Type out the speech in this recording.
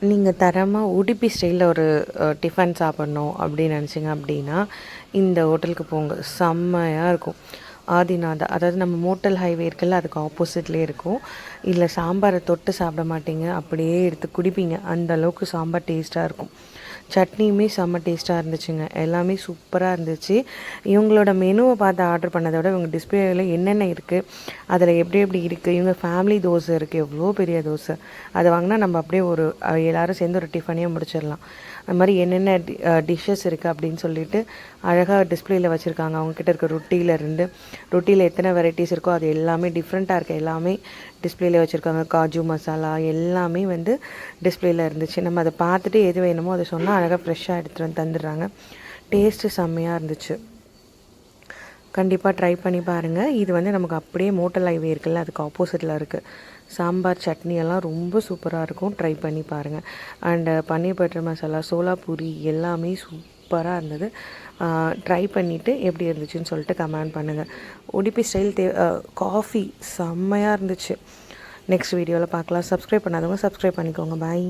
நீங்கள் தரமாக உடுப்பி ஸ்டைலில் ஒரு டிஃபன் சாப்பிட்ணும் அப்படின்னு நினச்சிங்க அப்படின்னா இந்த ஹோட்டலுக்கு போங்க. செம்மையாக இருக்கும். ஆதிநாதா, அதாவது நம்ம மோட்டல் ஹைவே இருக்குல்ல, அதுக்கு ஆப்போசிட்லேயே இருக்கும். இதில் சாம்பாரை தொட்டு சாப்பிட மாட்டீங்க, அப்படியே எடுத்து குடிப்பீங்க. அந்த அளவுக்கு சாம்பார் டேஸ்ட்டாக இருக்கும். சட்னியுமே செம்ம டேஸ்ட்டாக இருந்துச்சுங்க. எல்லாமே சூப்பராக இருந்துச்சு. இவங்களோட மெனுவை பார்த்து ஆர்டர் பண்ணதை விட இவங்க டிஸ்பிளேயில் என்னென்ன இருக்குது, அதில் எப்படி எப்படி இருக்குது, இவங்க ஃபேமிலி தோசை இருக்குது, எவ்வளோ பெரிய தோசை. அதை வாங்கினா நம்ம அப்படியே ஒரு எல்லோரும் சேர்ந்து ஒரு டிஃபனே முடிச்சிடலாம். அது மாதிரி என்னென்ன டிஷ்ஷஸ் இருக்குது அப்படின்னு சொல்லிட்டு அழகாக டிஸ்பிளேயில் வச்சுருக்காங்க. அவங்கக்கிட்ட இருக்க ரொட்டியில் எத்தனை வெரைட்டிஸ் இருக்கோ அது எல்லாமே டிஃப்ரெண்ட்டாக இருக்க எல்லாமே டிஸ்பிளேயில் வச்சுருக்காங்க. காஜு மசாலா எல்லாமே வந்து டிஸ்பிளேயில் இருந்துச்சு. நம்ம அதை பார்த்துட்டு எது வேணுமோ அதை சொன்னால் அழகாக ஃப்ரெஷ்ஷாக எடுத்துகிட்டு வந்து தந்துடுறாங்க. டேஸ்ட்டு செம்மையாக இருந்துச்சு. கண்டிப்பாக ட்ரை பண்ணி பாருங்கள். இது வந்து நமக்கு அப்படியே மோட்டல் ஹைவே இருக்குல்ல, அதுக்கு ஆப்போசிட்டில் இருக்குது. சாம்பார் சட்னி எல்லாம் ரொம்ப சூப்பராக இருக்கும். ட்ரை பண்ணி பாருங்கள். அண்டு பன்னீர் பட்டர் மசாலா, சோலா பூரி எல்லாமே சூப்பராக இருந்தது. ட்ரை பண்ணிவிட்டு எப்படி இருந்துச்சுன்னு சொல்லிட்டு கமெண்ட் பண்ணுங்கள். உடுப்பி ஸ்டைல் காஃபி செம்மையாக இருந்துச்சு. நெக்ஸ்ட் வீடியோவில் பார்க்கலாம். சப்ஸ்கிரைப் பண்ணாதவங்க சப்ஸ்கிரைப் பண்ணிக்கோங்க. பாய்.